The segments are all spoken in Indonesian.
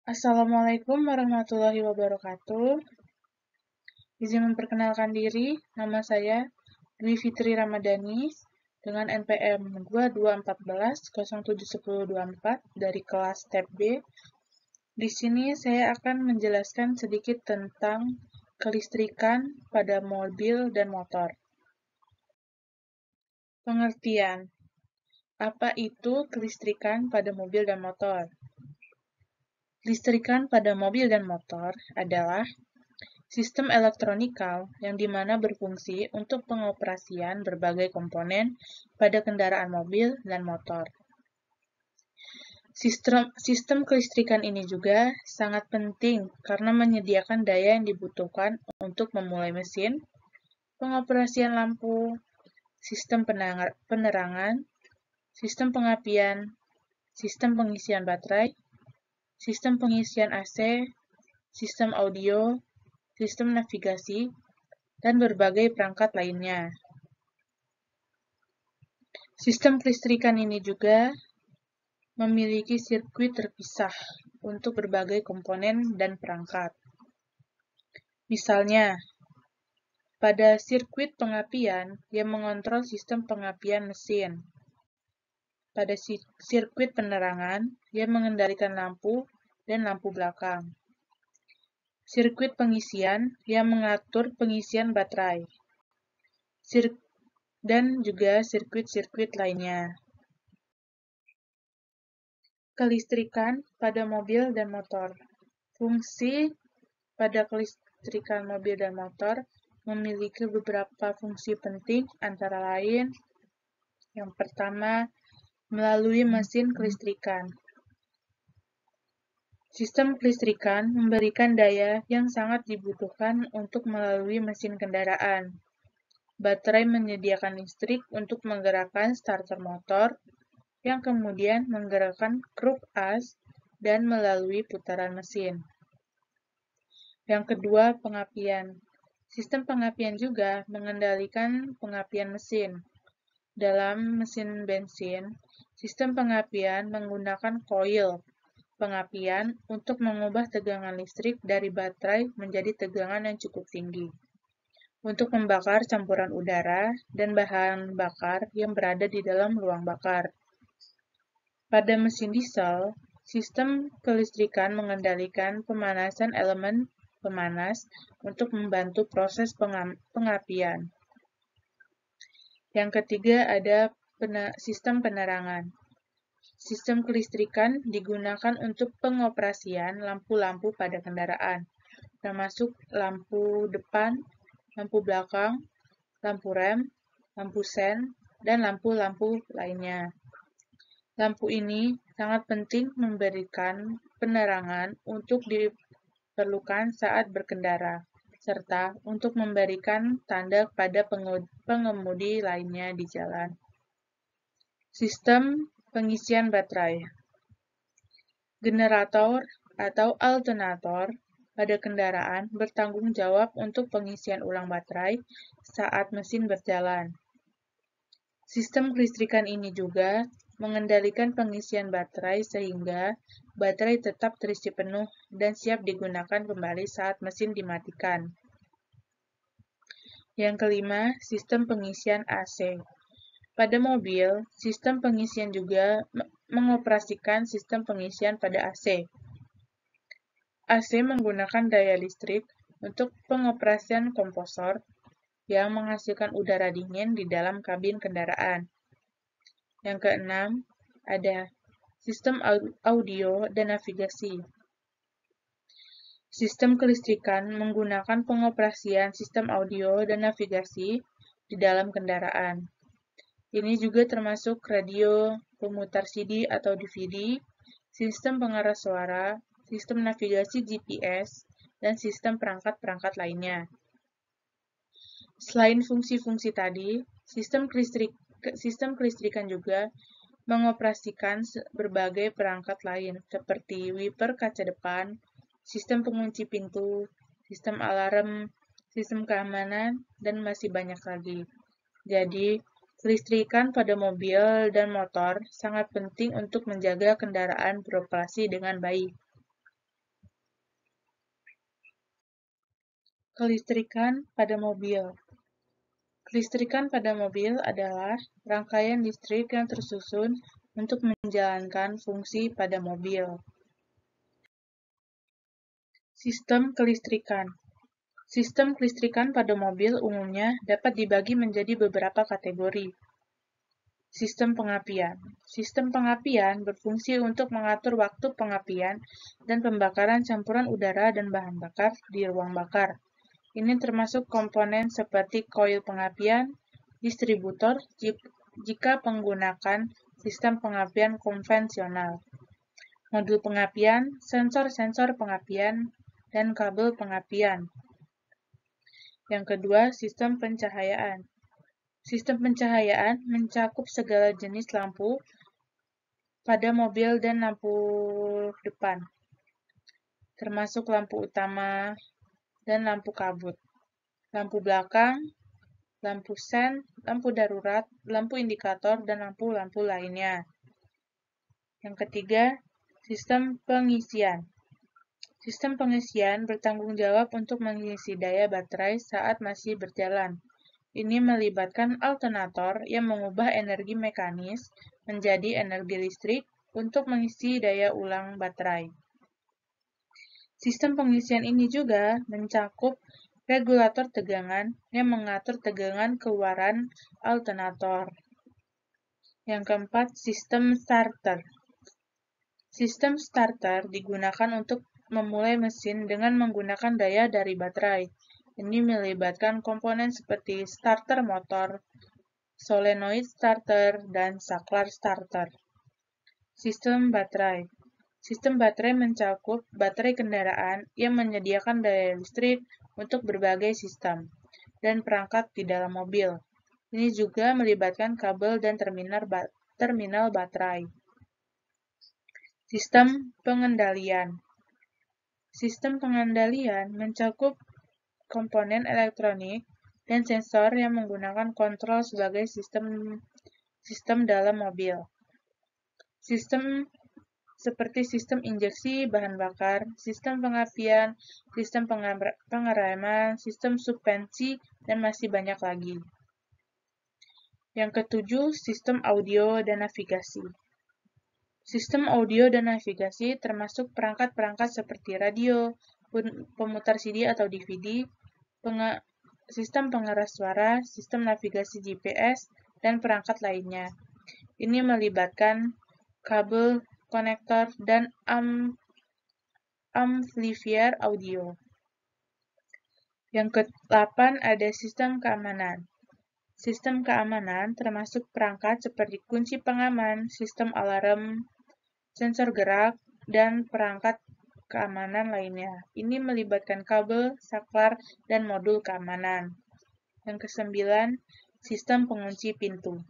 Assalamualaikum warahmatullahi wabarakatuh. Izin memperkenalkan diri, nama saya Dwi Fitri Ramadhani dengan NPM 2214071024 dari kelas TEP B. Di sini saya akan menjelaskan sedikit tentang kelistrikan pada mobil dan motor. Pengertian. Apa itu kelistrikan pada mobil dan motor? Kelistrikan pada mobil dan motor adalah sistem elektronikal yang dimana berfungsi untuk pengoperasian berbagai komponen pada kendaraan mobil dan motor. Sistem kelistrikan ini juga sangat penting karena menyediakan daya yang dibutuhkan untuk memulai mesin, pengoperasian lampu, sistem penerangan, sistem pengapian, sistem pengisian baterai, sistem pengisian AC, sistem audio, sistem navigasi, dan berbagai perangkat lainnya. Sistem kelistrikan ini juga memiliki sirkuit terpisah untuk berbagai komponen dan perangkat. Misalnya, pada sirkuit pengapian yang mengontrol sistem pengapian mesin. Pada sirkuit penerangan yang mengendalikan lampu dan lampu belakang. Sirkuit pengisian yang mengatur pengisian baterai. Dan juga sirkuit-sirkuit lainnya. Kelistrikan pada mobil dan motor. Fungsi pada kelistrikan mobil dan motor memiliki beberapa fungsi penting, antara lain yang pertama, melalui mesin kelistrikan. Sistem kelistrikan memberikan daya yang sangat dibutuhkan untuk melalui mesin kendaraan. Baterai menyediakan listrik untuk menggerakkan starter motor, yang kemudian menggerakkan kruk as dan melalui putaran mesin. Yang kedua, pengapian. Sistem pengapian juga mengendalikan pengapian mesin. Dalam mesin bensin, sistem pengapian menggunakan koil pengapian untuk mengubah tegangan listrik dari baterai menjadi tegangan yang cukup tinggi untuk membakar campuran udara dan bahan bakar yang berada di dalam ruang bakar. Pada mesin diesel, sistem kelistrikan mengendalikan pemanasan elemen pemanas untuk membantu proses pengapian. Yang ketiga ada sistem penerangan. Sistem kelistrikan digunakan untuk pengoperasian lampu-lampu pada kendaraan, termasuk lampu depan, lampu belakang, lampu rem, lampu sen, dan lampu-lampu lainnya. Lampu ini sangat penting memberikan penerangan untuk diperlukan saat berkendara, serta untuk memberikan tanda pada pengemudi lainnya di jalan. Sistem pengisian baterai. Generator atau alternator pada kendaraan bertanggung jawab untuk pengisian ulang baterai saat mesin berjalan. Sistem kelistrikan ini juga mengendalikan pengisian baterai sehingga baterai tetap terisi penuh dan siap digunakan kembali saat mesin dimatikan. Yang kelima, sistem pengisian AC. Pada mobil, sistem pengisian juga mengoperasikan sistem pengisian pada AC. AC menggunakan daya listrik untuk pengoperasian kompresor yang menghasilkan udara dingin di dalam kabin kendaraan. Yang keenam, ada sistem audio dan navigasi. Sistem kelistrikan menggunakan pengoperasian sistem audio dan navigasi di dalam kendaraan. Ini juga termasuk radio, pemutar CD atau DVD, sistem pengeras suara, sistem navigasi GPS, dan sistem perangkat-perangkat lainnya. Selain fungsi-fungsi tadi, sistem kelistrikan juga mengoperasikan berbagai perangkat lain seperti wiper kaca depan, sistem pengunci pintu, sistem alarm, sistem keamanan, dan masih banyak lagi. Jadi, kelistrikan pada mobil dan motor sangat penting untuk menjaga kendaraan beroperasi dengan baik. Kelistrikan pada mobil. Kelistrikan pada mobil adalah rangkaian listrik yang tersusun untuk menjalankan fungsi pada mobil. Sistem kelistrikan. Sistem kelistrikan pada mobil umumnya dapat dibagi menjadi beberapa kategori. Sistem pengapian. Sistem pengapian berfungsi untuk mengatur waktu pengapian dan pembakaran campuran udara dan bahan bakar di ruang bakar. Ini termasuk komponen seperti koil pengapian, distributor jika menggunakan sistem pengapian konvensional, modul pengapian, sensor-sensor pengapian, dan kabel pengapian. Yang kedua, sistem pencahayaan. Sistem pencahayaan mencakup segala jenis lampu pada mobil dan lampu depan, termasuk lampu utama dan lampu kabut, lampu belakang, lampu sen, lampu darurat, lampu indikator, dan lampu-lampu lainnya. Yang ketiga, sistem pengisian. Sistem pengisian bertanggung jawab untuk mengisi daya baterai saat masih berjalan. Ini melibatkan alternator yang mengubah energi mekanis menjadi energi listrik untuk mengisi daya ulang baterai. Sistem pengisian ini juga mencakup regulator tegangan yang mengatur tegangan keluaran alternator. Yang keempat, sistem starter. Sistem starter digunakan untuk memulai mesin dengan menggunakan daya dari baterai. Ini melibatkan komponen seperti starter motor, solenoid starter, dan saklar starter. Sistem baterai. Sistem baterai mencakup baterai kendaraan yang menyediakan daya listrik untuk berbagai sistem dan perangkat di dalam mobil. Ini juga melibatkan kabel dan terminal baterai. Sistem pengendalian. Sistem pengendalian mencakup komponen elektronik dan sensor yang menggunakan kontrol sebagai sistem dalam mobil. Sistem seperti sistem injeksi bahan bakar, sistem pengapian, sistem pengereman, sistem suspensi, dan masih banyak lagi. Yang ketujuh, sistem audio dan navigasi. Sistem audio dan navigasi termasuk perangkat-perangkat seperti radio, pemutar CD atau DVD, sistem pengeras suara, sistem navigasi GPS, dan perangkat lainnya. Ini melibatkan kabel, konektor, dan amplifier audio. Yang ke-8 ada sistem keamanan. Sistem keamanan termasuk perangkat seperti kunci pengaman, sistem alarm, sensor gerak, dan perangkat keamanan lainnya. Ini melibatkan kabel, saklar, dan modul keamanan. Yang ke-9, sistem pengunci pintu.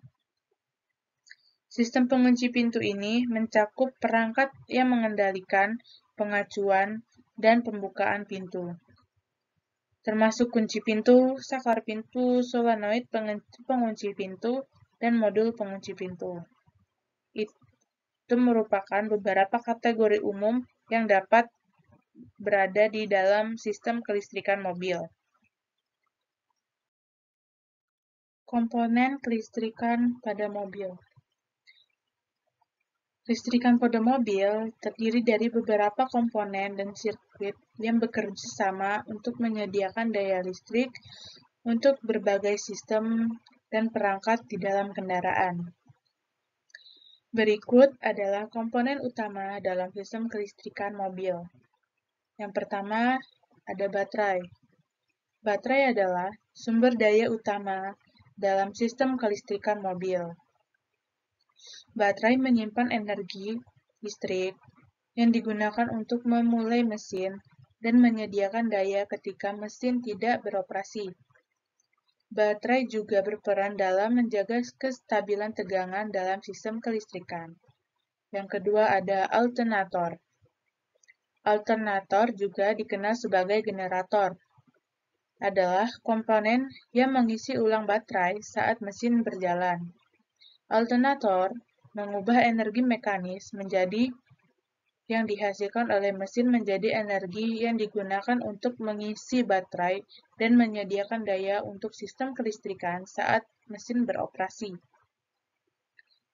Sistem pengunci pintu ini mencakup perangkat yang mengendalikan pengacuan dan pembukaan pintu, termasuk kunci pintu, saklar pintu, solenoid pengunci pintu, dan modul pengunci pintu. Itu merupakan beberapa kategori umum yang dapat berada di dalam sistem kelistrikan mobil. Komponen kelistrikan pada mobil. Kelistrikan pada mobil terdiri dari beberapa komponen dan sirkuit yang bekerja sama untuk menyediakan daya listrik untuk berbagai sistem dan perangkat di dalam kendaraan. Berikut adalah komponen utama dalam sistem kelistrikan mobil. Yang pertama, ada baterai. Baterai adalah sumber daya utama dalam sistem kelistrikan mobil. Baterai menyimpan energi listrik yang digunakan untuk memulai mesin dan menyediakan daya ketika mesin tidak beroperasi. Baterai juga berperan dalam menjaga kestabilan tegangan dalam sistem kelistrikan. Yang kedua ada alternator. Alternator juga dikenal sebagai generator. Adalah komponen yang mengisi ulang baterai saat mesin berjalan. Alternator mengubah energi mekanis menjadi yang dihasilkan oleh mesin menjadi energi yang digunakan untuk mengisi baterai dan menyediakan daya untuk sistem kelistrikan saat mesin beroperasi.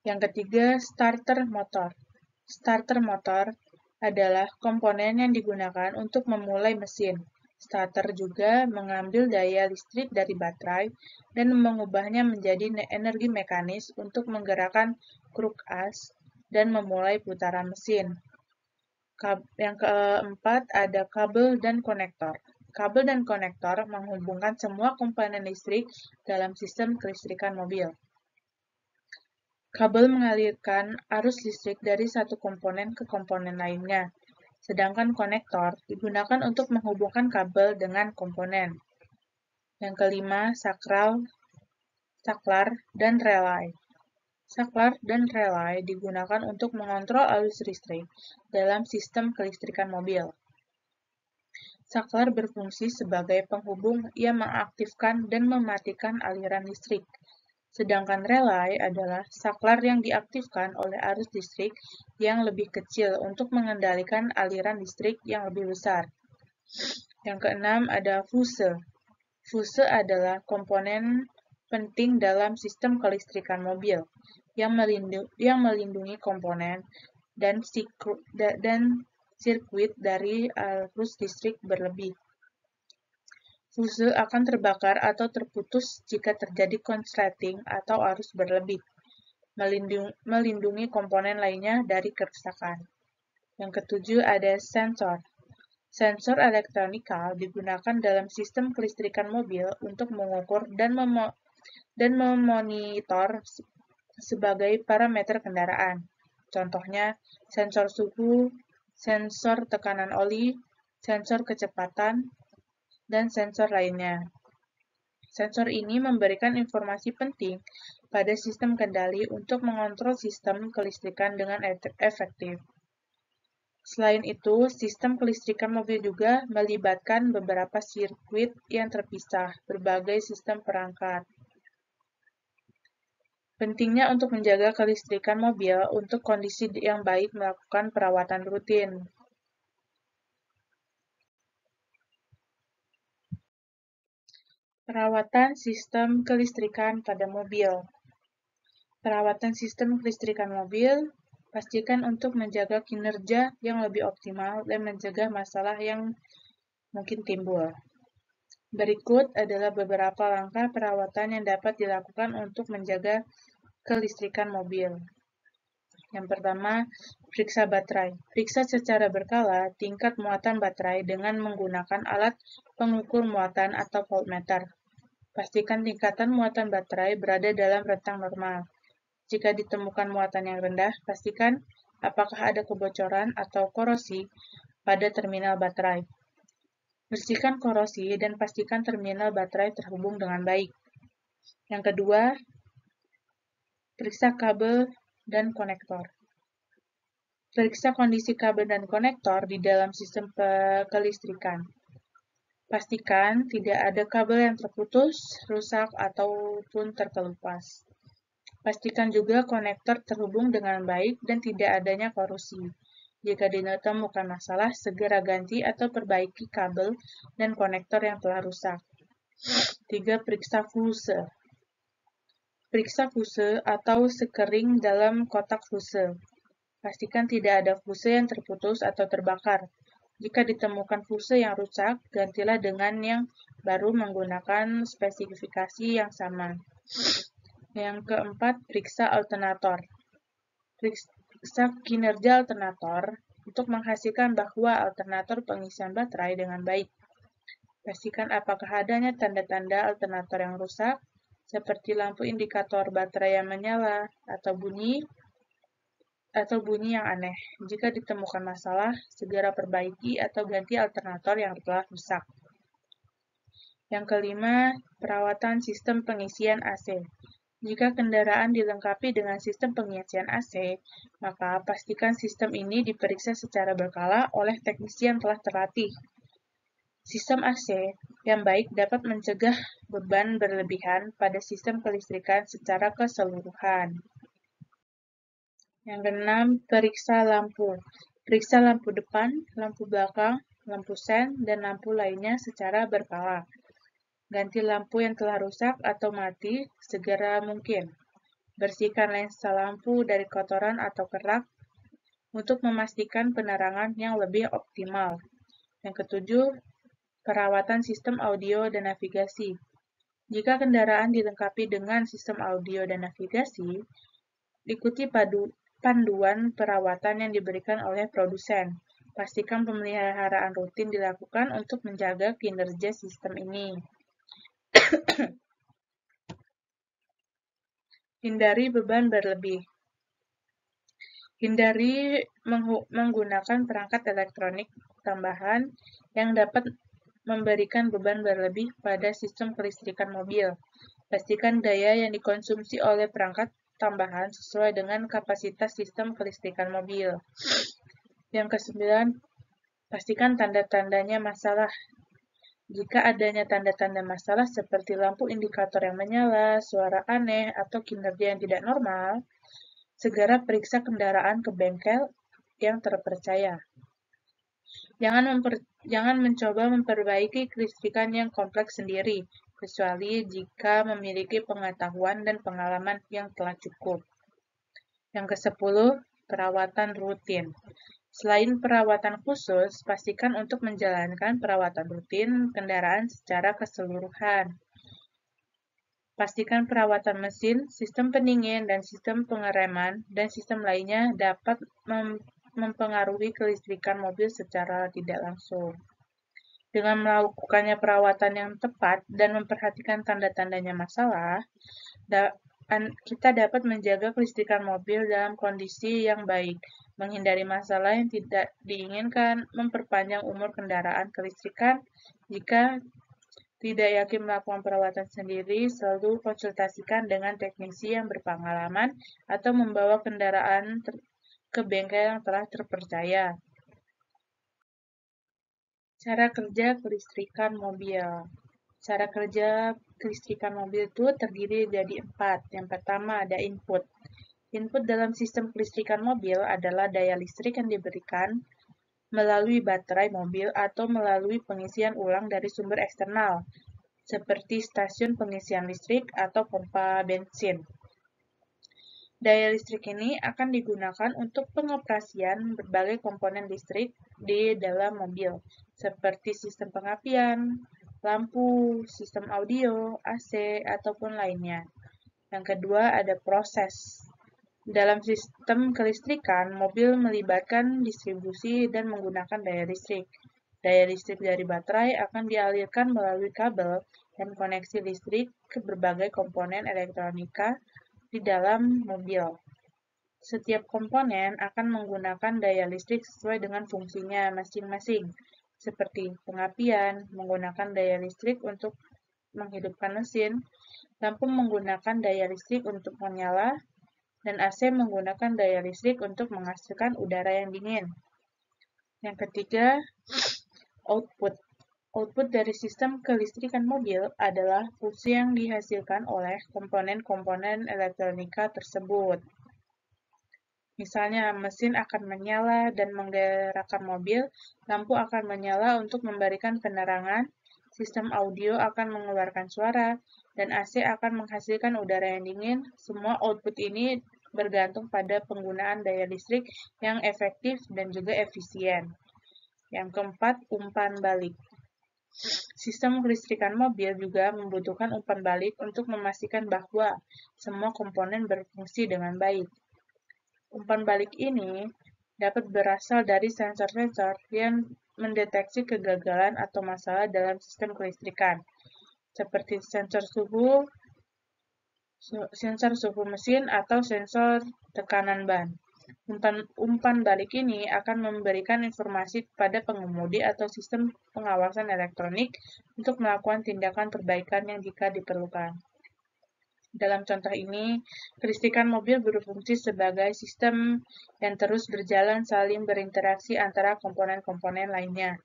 Yang ketiga, starter motor. Starter motor adalah komponen yang digunakan untuk memulai mesin. Starter juga mengambil daya listrik dari baterai dan mengubahnya menjadi energi mekanis untuk menggerakkan kruk as dan memulai putaran mesin. Yang keempat ada kabel dan konektor. Kabel dan konektor menghubungkan semua komponen listrik dalam sistem kelistrikan mobil. Kabel mengalirkan arus listrik dari satu komponen ke komponen lainnya, sedangkan konektor digunakan untuk menghubungkan kabel dengan komponen. Yang kelima, saklar, dan relay. Saklar dan relay digunakan untuk mengontrol arus listrik dalam sistem kelistrikan mobil. Saklar berfungsi sebagai penghubung yang mengaktifkan dan mematikan aliran listrik. Sedangkan relay adalah saklar yang diaktifkan oleh arus listrik yang lebih kecil untuk mengendalikan aliran listrik yang lebih besar. Yang keenam ada fuse. Fuse adalah komponen penting dalam sistem kelistrikan mobil yang melindungi komponen dan sirkuit dari arus listrik berlebih. Fuse akan terbakar atau terputus jika terjadi konsleting atau arus berlebih, melindungi komponen lainnya dari kerusakan. Yang ketujuh ada sensor. Sensor elektronikal digunakan dalam sistem kelistrikan mobil untuk mengukur dan memonitor sebagai parameter kendaraan. Contohnya, sensor suhu, sensor tekanan oli, sensor kecepatan, dan sensor lainnya. Sensor ini memberikan informasi penting pada sistem kendali untuk mengontrol sistem kelistrikan dengan efektif. Selain itu, sistem kelistrikan mobil juga melibatkan beberapa sirkuit yang terpisah, berbagai sistem perangkat. Pentingnya untuk menjaga kelistrikan mobil untuk kondisi yang baik melakukan perawatan rutin. Perawatan sistem kelistrikan pada mobil. Perawatan sistem kelistrikan mobil pastikan untuk menjaga kinerja yang lebih optimal dan mencegah masalah yang mungkin timbul. Berikut adalah beberapa langkah perawatan yang dapat dilakukan untuk menjaga kelistrikan mobil. Yang pertama, periksa baterai. Periksa secara berkala tingkat muatan baterai dengan menggunakan alat pengukur muatan atau voltmeter. Pastikan tingkatan muatan baterai berada dalam rentang normal. Jika ditemukan muatan yang rendah, pastikan apakah ada kebocoran atau korosi pada terminal baterai. Bersihkan korosi dan pastikan terminal baterai terhubung dengan baik. Yang kedua, periksa kabel dan konektor. Periksa kondisi kabel dan konektor di dalam sistem kelistrikan. Pastikan tidak ada kabel yang terputus, rusak, ataupun terkelupas. Pastikan juga konektor terhubung dengan baik dan tidak adanya korosi. Jika ditemukan masalah, segera ganti atau perbaiki kabel dan konektor yang telah rusak. 3. Periksa fuse. Periksa fuse atau sekering dalam kotak fuse. Pastikan tidak ada fuse yang terputus atau terbakar. Jika ditemukan fuse yang rusak, gantilah dengan yang baru menggunakan spesifikasi yang sama. Yang keempat, periksa alternator. Periksa kinerja alternator untuk menghasilkan bahwa alternator pengisian baterai dengan baik. Pastikan apakah adanya tanda-tanda alternator yang rusak, seperti lampu indikator baterai yang menyala atau bunyi yang aneh. Jika ditemukan masalah, segera perbaiki atau ganti alternator yang telah rusak. Yang kelima, perawatan sistem pengisian AC. Jika kendaraan dilengkapi dengan sistem pengisian AC, maka pastikan sistem ini diperiksa secara berkala oleh teknisi yang telah terlatih. Sistem AC yang baik dapat mencegah beban berlebihan pada sistem kelistrikan secara keseluruhan. Yang keenam, periksa lampu. Periksa lampu depan, lampu belakang, lampu sen, dan lampu lainnya secara berkala. Ganti lampu yang telah rusak atau mati segera mungkin. Bersihkan lensa lampu dari kotoran atau kerak untuk memastikan penerangan yang lebih optimal. Yang ketujuh, perawatan sistem audio dan navigasi. Jika kendaraan dilengkapi dengan sistem audio dan navigasi, ikuti panduan perawatan yang diberikan oleh produsen. Pastikan pemeliharaan rutin dilakukan untuk menjaga kinerja sistem ini. Hindari beban berlebih. Hindari menggunakan perangkat elektronik tambahan yang dapat memberikan beban berlebih pada sistem kelistrikan mobil. Pastikan daya yang dikonsumsi oleh perangkat tambahan sesuai dengan kapasitas sistem kelistrikan mobil. Yang kesembilan, pastikan tanda-tandanya masalah. Jika adanya tanda-tanda masalah seperti lampu indikator yang menyala, suara aneh, atau kinerja yang tidak normal, segera periksa kendaraan ke bengkel yang terpercaya. Jangan mencoba memperbaiki kelistrikan yang kompleks sendiri, kecuali jika memiliki pengetahuan dan pengalaman yang telah cukup. Yang ke-10, perawatan rutin. Selain perawatan khusus, pastikan untuk menjalankan perawatan rutin kendaraan secara keseluruhan. Pastikan perawatan mesin, sistem pendingin, dan sistem pengereman, dan sistem lainnya dapat mempengaruhi kelistrikan mobil secara tidak langsung. Dengan melakukannya perawatan yang tepat dan memperhatikan tanda-tandanya masalah, kita dapat menjaga kelistrikan mobil dalam kondisi yang baik, menghindari masalah yang tidak diinginkan, memperpanjang umur kendaraan kelistrikan. Jika tidak yakin melakukan perawatan sendiri, selalu konsultasikan dengan teknisi yang berpengalaman atau membawa kendaraan ke bengkel yang telah terpercaya. Cara kerja kelistrikan mobil. Cara kerja kelistrikan mobil itu terdiri dari 4. Yang pertama ada input. Input dalam sistem kelistrikan mobil adalah daya listrik yang diberikan melalui baterai mobil atau melalui pengisian ulang dari sumber eksternal, seperti stasiun pengisian listrik atau pompa bensin. Daya listrik ini akan digunakan untuk pengoperasian berbagai komponen listrik di dalam mobil, seperti sistem pengapian, lampu, sistem audio, AC, ataupun lainnya. Yang kedua ada proses. Dalam sistem kelistrikan, mobil melibatkan distribusi dan menggunakan daya listrik. Daya listrik dari baterai akan dialirkan melalui kabel dan koneksi listrik ke berbagai komponen elektronika di dalam mobil. Setiap komponen akan menggunakan daya listrik sesuai dengan fungsinya masing-masing, seperti pengapian menggunakan daya listrik untuk menghidupkan mesin, lampu menggunakan daya listrik untuk menyala, dan AC menggunakan daya listrik untuk menghasilkan udara yang dingin. Yang ketiga, output. Output dari sistem kelistrikan mobil adalah fungsi yang dihasilkan oleh komponen-komponen elektronika tersebut. Misalnya, mesin akan menyala dan menggerakkan mobil, lampu akan menyala untuk memberikan penerangan, sistem audio akan mengeluarkan suara, dan AC akan menghasilkan udara yang dingin. Semua output ini bergantung pada penggunaan daya listrik yang efektif dan juga efisien. Yang keempat, umpan balik. Sistem kelistrikan mobil juga membutuhkan umpan balik untuk memastikan bahwa semua komponen berfungsi dengan baik. Umpan balik ini dapat berasal dari sensor-sensor yang mendeteksi kegagalan atau masalah dalam sistem kelistrikan, seperti sensor suhu mesin atau sensor tekanan ban. Umpan balik ini akan memberikan informasi kepada pengemudi atau sistem pengawasan elektronik untuk melakukan tindakan perbaikan yang jika diperlukan. Dalam contoh ini, kelistrikan mobil berfungsi sebagai sistem yang terus berjalan saling berinteraksi antara komponen-komponen lainnya.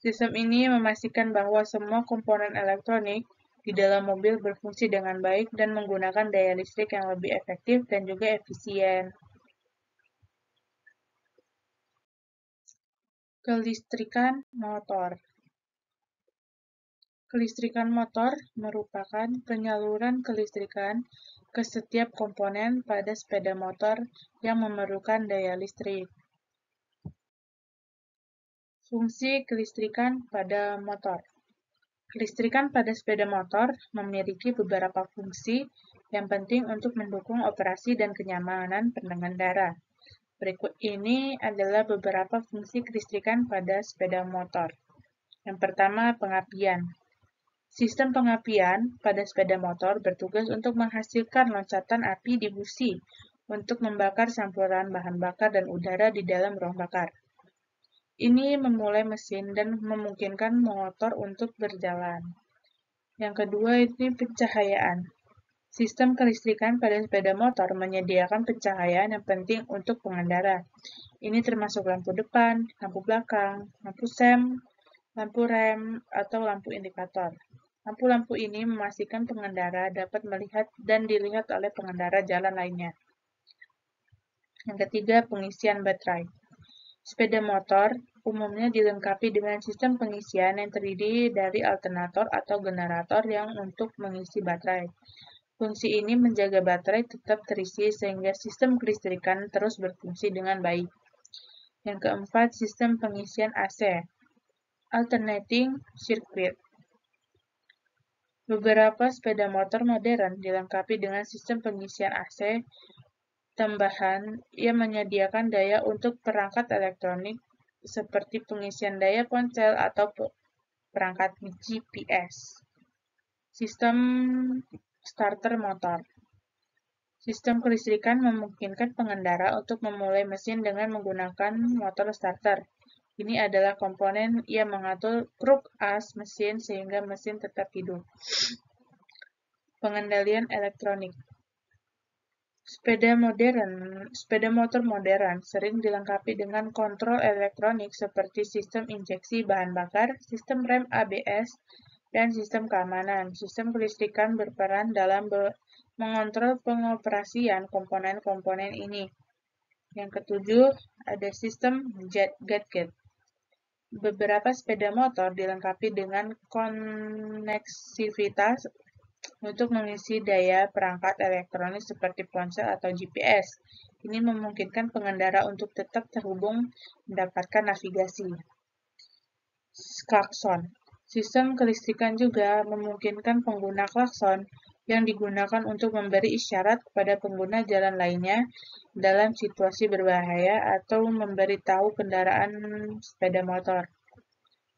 Sistem ini memastikan bahwa semua komponen elektronik di dalam mobil berfungsi dengan baik dan menggunakan daya listrik yang lebih efektif dan juga efisien. Kelistrikan motor. Kelistrikan motor merupakan penyaluran kelistrikan ke setiap komponen pada sepeda motor yang memerlukan daya listrik. Fungsi kelistrikan pada motor. Kelistrikan pada sepeda motor memiliki beberapa fungsi yang penting untuk mendukung operasi dan kenyamanan pengendara. Berikut ini adalah beberapa fungsi kelistrikan pada sepeda motor. Yang pertama, pengapian. Sistem pengapian pada sepeda motor bertugas untuk menghasilkan loncatan api di busi untuk membakar campuran bahan bakar dan udara di dalam ruang bakar. Ini memulai mesin dan memungkinkan motor untuk berjalan. Yang kedua, itu pencahayaan. Sistem kelistrikan pada sepeda motor menyediakan pencahayaan yang penting untuk pengendara. Ini termasuk lampu depan, lampu belakang, lampu sem, lampu rem, atau lampu indikator. Lampu-lampu ini memastikan pengendara dapat melihat dan dilihat oleh pengendara jalan lainnya. Yang ketiga, pengisian baterai. Sepeda motor umumnya dilengkapi dengan sistem pengisian yang terdiri dari alternator atau generator yang untuk mengisi baterai. Fungsi ini menjaga baterai tetap terisi sehingga sistem kelistrikan terus berfungsi dengan baik. Yang keempat, sistem pengisian AC, alternating circuit. Beberapa sepeda motor modern dilengkapi dengan sistem pengisian AC tambahan yang menyediakan daya untuk perangkat elektronik seperti pengisian daya ponsel atau perangkat GPS. Sistem starter motor. Sistem kelistrikan memungkinkan pengendara untuk memulai mesin dengan menggunakan motor starter. Ini adalah komponen yang mengatur kruk as mesin sehingga mesin tetap hidup. Pengendalian elektronik. Sepeda motor modern sering dilengkapi dengan kontrol elektronik seperti sistem injeksi bahan bakar, sistem rem ABS, dan sistem keamanan. Sistem kelistrikan berperan dalam mengontrol pengoperasian komponen-komponen ini. Yang ketujuh, ada sistem gadget. Beberapa sepeda motor dilengkapi dengan koneksivitas untuk mengisi daya perangkat elektronik seperti ponsel atau GPS. Ini memungkinkan pengendara untuk tetap terhubung mendapatkan navigasi. Klakson. Sistem kelistrikan juga memungkinkan pengguna klakson yang digunakan untuk memberi isyarat kepada pengguna jalan lainnya dalam situasi berbahaya atau memberitahu kendaraan sepeda motor.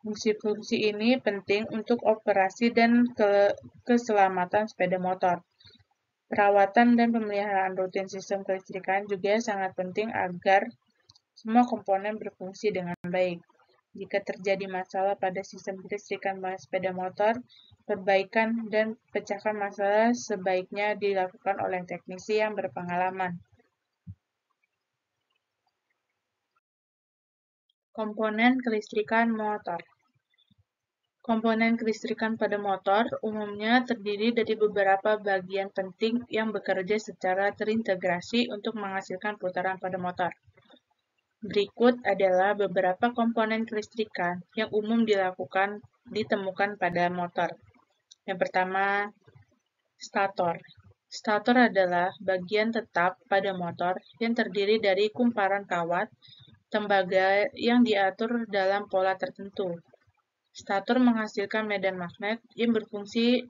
Fungsi-fungsi ini penting untuk operasi dan keselamatan sepeda motor. Perawatan dan pemeliharaan rutin sistem kelistrikan juga sangat penting agar semua komponen berfungsi dengan baik. Jika terjadi masalah pada sistem kelistrikan sepeda motor, perbaikan dan pecahkan masalah sebaiknya dilakukan oleh teknisi yang berpengalaman. Komponen kelistrikan motor. Komponen kelistrikan pada motor umumnya terdiri dari beberapa bagian penting yang bekerja secara terintegrasi untuk menghasilkan putaran pada motor. Berikut adalah beberapa komponen kelistrikan yang umum ditemukan pada motor. Yang pertama, stator. Stator adalah bagian tetap pada motor yang terdiri dari kumparan kawat tembaga yang diatur dalam pola tertentu. Stator menghasilkan medan magnet yang berfungsi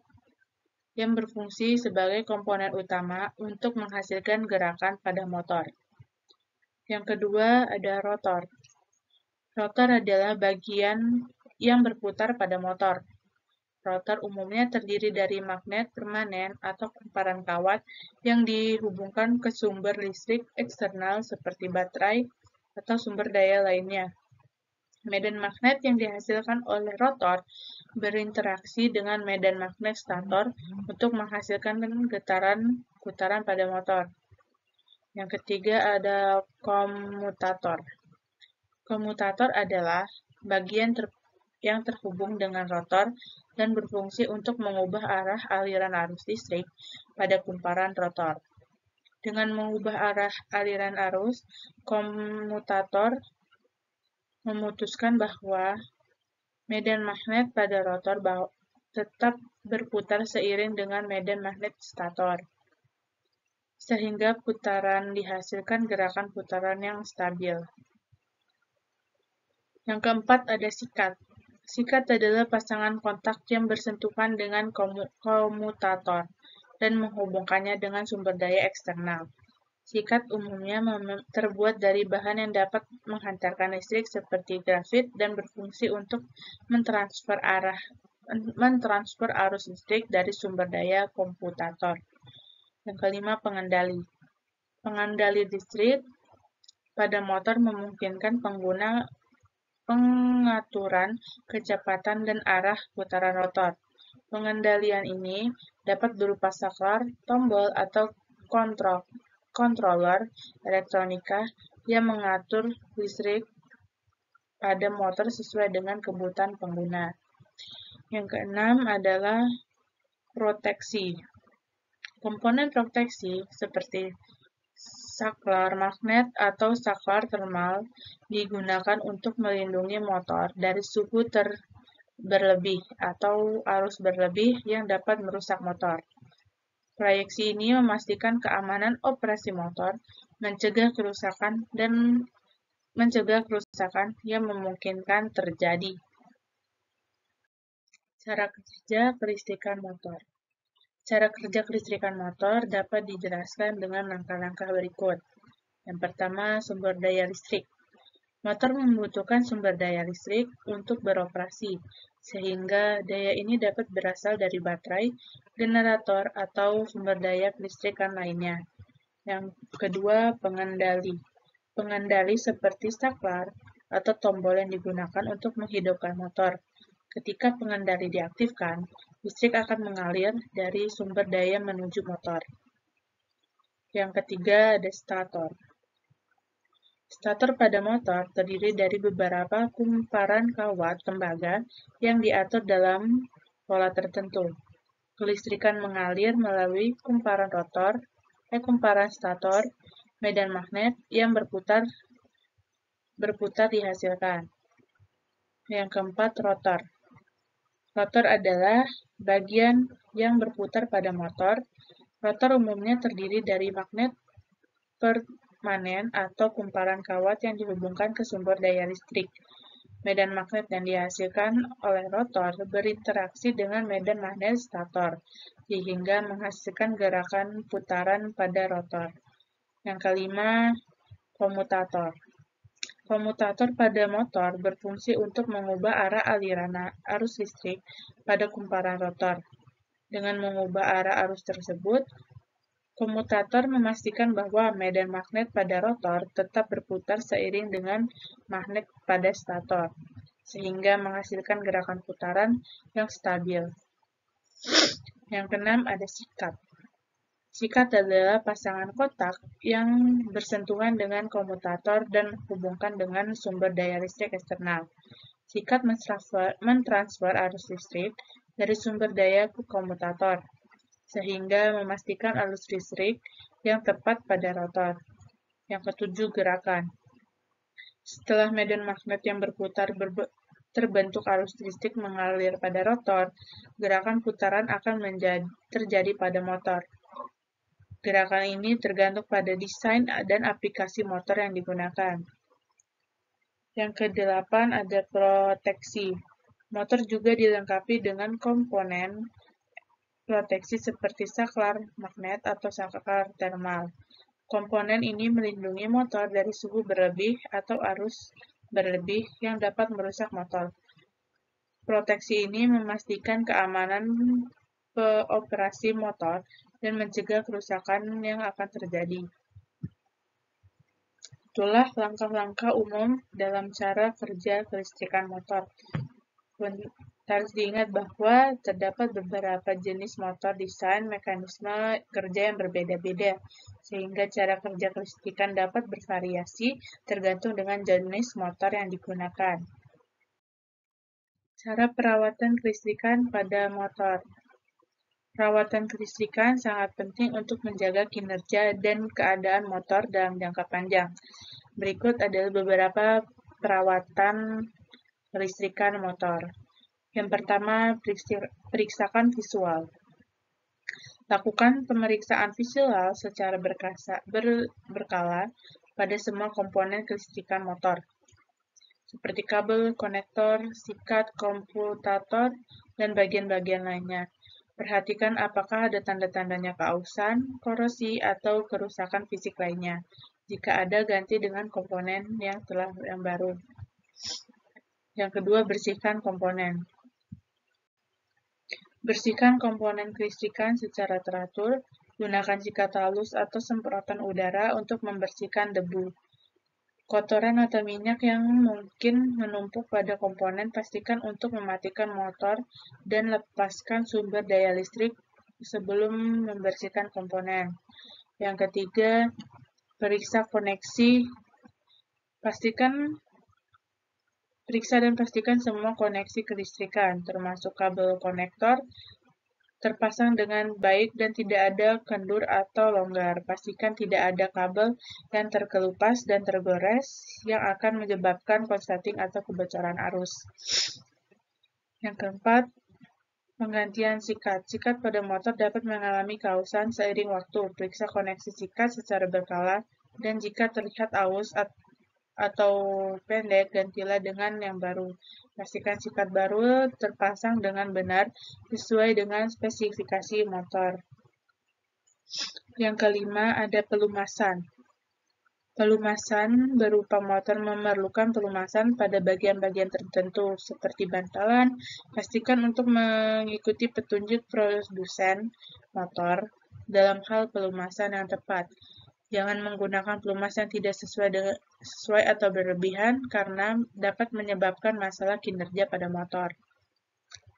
sebagai komponen utama untuk menghasilkan gerakan pada motor. Yang kedua ada rotor. Rotor adalah bagian yang berputar pada motor. Rotor umumnya terdiri dari magnet permanen atau kumparan kawat yang dihubungkan ke sumber listrik eksternal seperti baterai atau sumber daya lainnya. Medan magnet yang dihasilkan oleh rotor berinteraksi dengan medan magnet stator untuk menghasilkan getaran putaran pada motor. Yang ketiga ada komutator. Komutator adalah bagian yang terhubung dengan rotor dan berfungsi untuk mengubah arah aliran arus listrik pada kumparan rotor. Dengan mengubah arah aliran arus, komutator memutuskan bahwa medan magnet pada rotor tetap berputar seiring dengan medan magnet stator, sehingga putaran dihasilkan gerakan putaran yang stabil. Yang keempat ada sikat. Sikat adalah pasangan kontak yang bersentuhan dengan komutator dan menghubungkannya dengan sumber daya eksternal. Sikat umumnya terbuat dari bahan yang dapat menghantarkan listrik seperti grafit dan berfungsi untuk mentransfer arus listrik dari sumber daya komutator. Yang kelima, pengendali. Pengendali listrik pada motor memungkinkan pengaturan kecepatan dan arah putaran rotor. Pengendalian ini dapat berupa saklar, tombol, atau controller elektronika yang mengatur listrik pada motor sesuai dengan kebutuhan pengguna. Yang keenam adalah proteksi. Komponen proteksi seperti saklar magnet atau saklar thermal digunakan untuk melindungi motor dari suhu berlebih atau arus berlebih yang dapat merusak motor. Proyeksi ini memastikan keamanan operasi motor, mencegah kerusakan yang memungkinkan terjadi. Cara kerja kelistrikan motor. Cara kerja kelistrikan motor dapat dijelaskan dengan langkah-langkah berikut. Yang pertama, sumber daya listrik. Motor membutuhkan sumber daya listrik untuk beroperasi, sehingga daya ini dapat berasal dari baterai, generator, atau sumber daya kelistrikan lainnya. Yang kedua, pengendali. Pengendali seperti saklar atau tombol yang digunakan untuk menghidupkan motor. Ketika pengendali diaktifkan, listrik akan mengalir dari sumber daya menuju motor. Yang ketiga, ada stator. Stator pada motor terdiri dari beberapa kumparan kawat tembaga yang diatur dalam pola tertentu. Kelistrikan mengalir melalui kumparan stator, medan magnet yang berputar dihasilkan. Yang keempat, rotor. Rotor adalah bagian yang berputar pada motor. Rotor umumnya terdiri dari magnet permanen atau kumparan kawat yang dihubungkan ke sumber daya listrik. Medan magnet yang dihasilkan oleh rotor berinteraksi dengan medan magnet stator, sehingga menghasilkan gerakan putaran pada rotor. Yang kelima, komutator. Komutator pada motor berfungsi untuk mengubah arah aliran arus listrik pada kumparan rotor. Dengan mengubah arah arus tersebut, komutator memastikan bahwa medan magnet pada rotor tetap berputar seiring dengan magnet pada stator, sehingga menghasilkan gerakan putaran yang stabil. Yang keenam ada sikat. Sikat adalah pasangan kontak yang bersentuhan dengan komutator dan menghubungkan dengan sumber daya listrik eksternal. Sikat mentransfer arus listrik dari sumber daya ke komutator, sehingga memastikan arus listrik yang tepat pada rotor. Yang ketujuh, gerakan. Setelah medan magnet yang berputar terbentuk arus listrik mengalir pada rotor, gerakan putaran akan terjadi pada motor. Gerakan ini tergantung pada desain dan aplikasi motor yang digunakan. Yang kedelapan ada proteksi. Motor juga dilengkapi dengan komponen proteksi seperti saklar magnet atau saklar thermal. Komponen ini melindungi motor dari suhu berlebih atau arus berlebih yang dapat merusak motor. Proteksi ini memastikan keamanan operasi motor dan mencegah kerusakan yang akan terjadi. Itulah langkah-langkah umum dalam cara kerja kelistrikan motor. Harus diingat bahwa terdapat beberapa jenis motor desain mekanisme kerja yang berbeda-beda, sehingga cara kerja kelistrikan dapat bervariasi tergantung dengan jenis motor yang digunakan. Cara perawatan kelistrikan pada motor. Perawatan kelistrikan sangat penting untuk menjaga kinerja dan keadaan motor dalam jangka panjang. Berikut adalah beberapa perawatan kelistrikan motor. Yang pertama, periksakan visual. Lakukan pemeriksaan visual secara berkala pada semua komponen kelistrikan motor, seperti kabel, konektor, sikat, komutator, dan bagian-bagian lainnya. Perhatikan apakah ada tanda-tandanya keausan, korosi, atau kerusakan fisik lainnya. Jika ada, ganti dengan komponen yang baru. Yang kedua, bersihkan komponen. Bersihkan komponen kelistrikan secara teratur, gunakan sikat halus atau semprotan udara untuk membersihkan debu. Kotoran atau minyak yang mungkin menumpuk pada komponen, pastikan untuk mematikan motor dan lepaskan sumber daya listrik sebelum membersihkan komponen. Yang ketiga, periksa koneksi. Periksa dan pastikan semua koneksi kelistrikan, termasuk kabel konektor, terpasang dengan baik dan tidak ada kendur atau longgar. Pastikan tidak ada kabel yang terkelupas dan tergores yang akan menyebabkan konsleting atau kebocoran arus. Yang keempat, penggantian sikat. Sikat pada motor dapat mengalami keausan seiring waktu. Periksa koneksi sikat secara berkala dan jika terlihat aus atau pendek, gantilah dengan yang baru. Pastikan sikat baru terpasang dengan benar sesuai dengan spesifikasi motor. Yang kelima, ada pelumasan. Pelumasan berupa motor memerlukan pelumasan pada bagian-bagian tertentu, seperti bantalan. Pastikan untuk mengikuti petunjuk produsen motor dalam hal pelumasan yang tepat. Jangan menggunakan pelumas yang tidak sesuai atau berlebihan karena dapat menyebabkan masalah kinerja pada motor.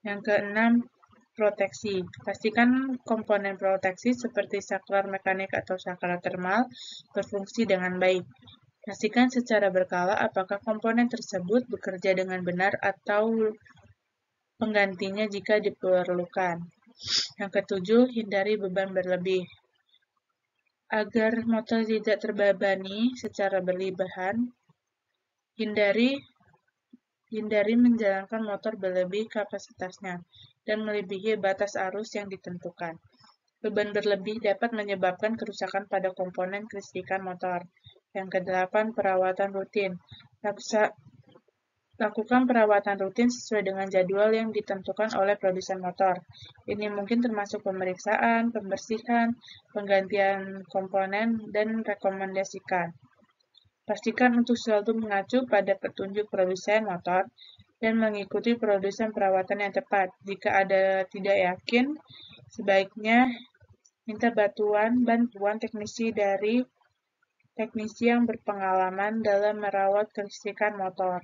Yang keenam, proteksi. Pastikan komponen proteksi seperti saklar mekanik atau saklar termal berfungsi dengan baik. Pastikan secara berkala apakah komponen tersebut bekerja dengan benar atau penggantinya jika diperlukan. Yang ketujuh, hindari beban berlebih. Agar motor tidak terbebani secara berlebihan, hindari menjalankan motor berlebih kapasitasnya dan melebihi batas arus yang ditentukan. Beban berlebih dapat menyebabkan kerusakan pada komponen kelistrikan motor. Yang kedelapan, perawatan rutin. Lakukan perawatan rutin sesuai dengan jadwal yang ditentukan oleh produsen motor. Ini mungkin termasuk pemeriksaan, pembersihan, penggantian komponen, dan rekomendasikan. Pastikan untuk selalu mengacu pada petunjuk produsen motor dan mengikuti produsen perawatan yang tepat. Jika ada tidak yakin, sebaiknya minta bantuan teknisi yang berpengalaman dalam merawat kelistrikan motor.